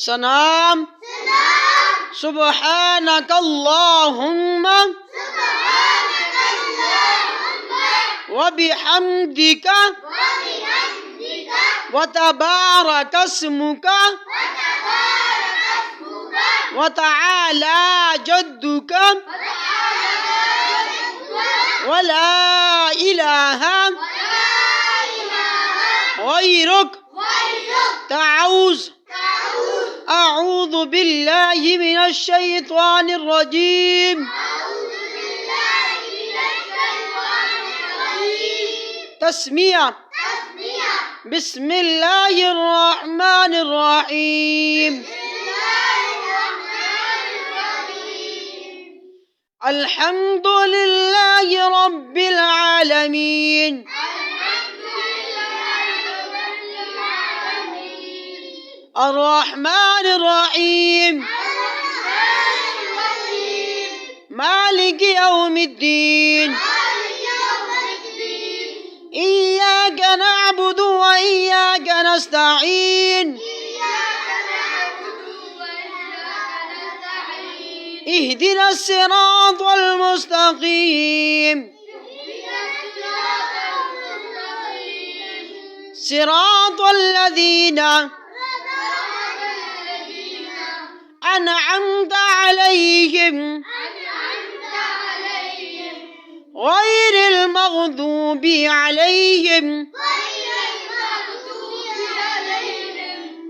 सलाम सुब्हानक अल्लाहुम्मा व बिहम्दिका व तबारक अस्मुका व तआला जद्दुका व ला इलाहा गैरुक أعوذ بالله من الشيطان الرجيم تسمية بسم الله الرحمن الرحيم الحمد لله رب العالمين الرحمن الرحيم مالك يوم الدين إياك نعبد وإياك نستعين اهدنا الصراط المستقيم صراط الذين أنعمت عليهم غير المغضوب عليهم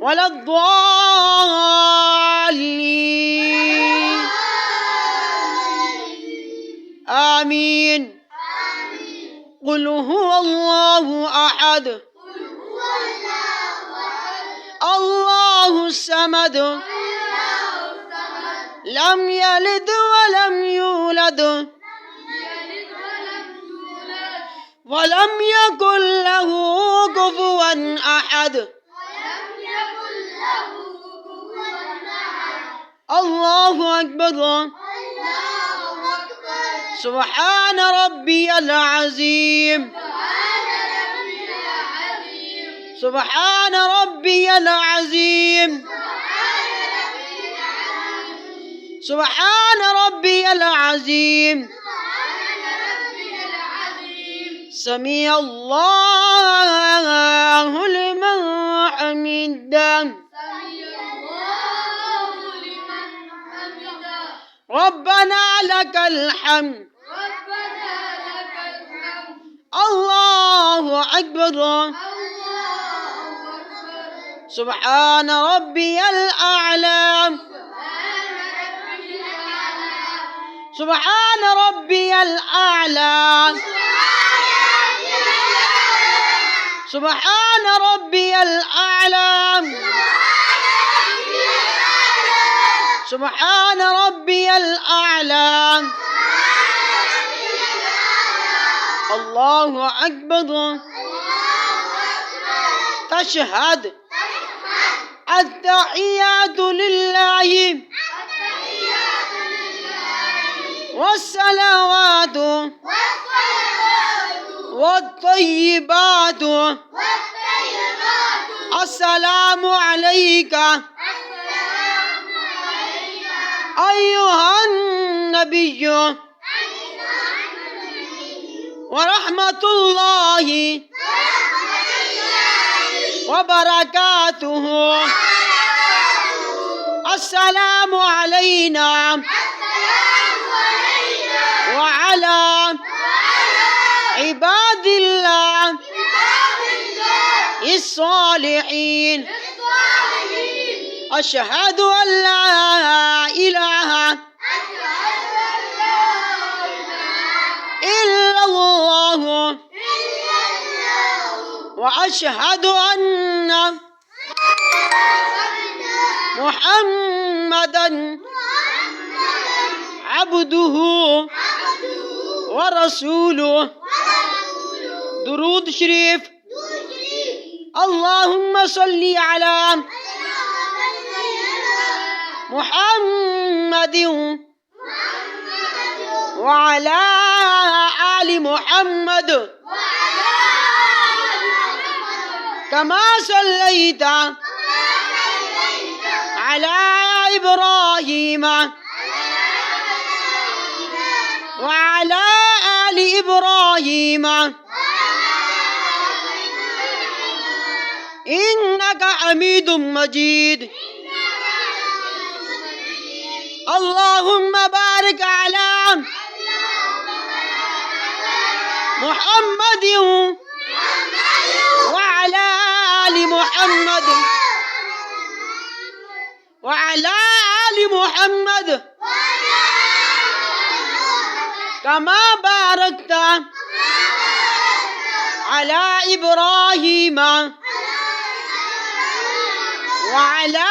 ولا الضالين آمين قل هو الله أحد الله الصمد لم يلد ولم يولد ولم يكن له كفوا أحد الله أكبر سبحان ربي العظيم سبحان ربي العظيم سبحان ربي العظيم سمع الله لمن حمده ربنا لك الحمد الله أكبر سبحان ربي الأعلى سبحان ربي الأعلى سبحان ربي الأعلى سبحان ربي الأعلى الله أكبر تشهد التحيات لله والصلوات والطيبات السلام عليك أيها النبي ورحمة الله وبركاته السلام علينا وعلى عباد الله الصالحين أشهد أن لا إله إلا الله وأشهد أن محمدا عبده ورسوله درود شريف اللهم صل على محمد وعلى آل محمد كما صليت إبراهيم وعلى آل إبراهيم إنك حميد مجيد. اللهم بارك على محمد وعلى آل محمد وعلى آل محمد كما باركت على إبراهيم وعلى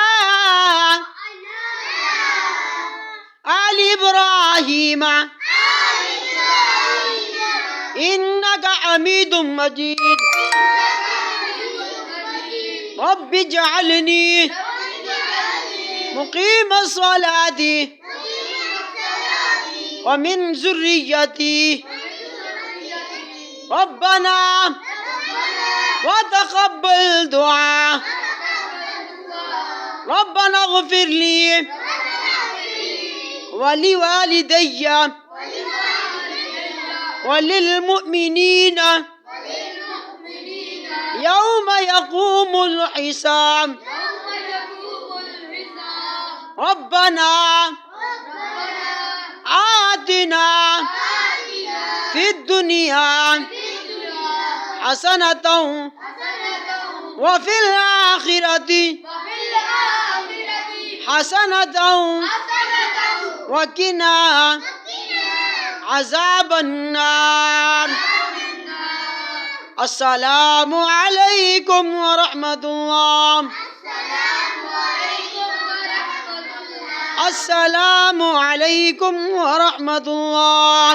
آل إبراهيم إنك حميد مجيد. رب اجعلني مقيم الصلاة ومن ذريتي ربنا وتقبل دعاء. ربنا اغفر لي ولوالدي وللمؤمنين يوم يقوم الحساب. ربنا آتنا في الدنيا حسنة وفي الآخرة حسنة وقنا عذاب النار. السلام عليكم ورحمة الله. السلام عليكم ورحمة الله.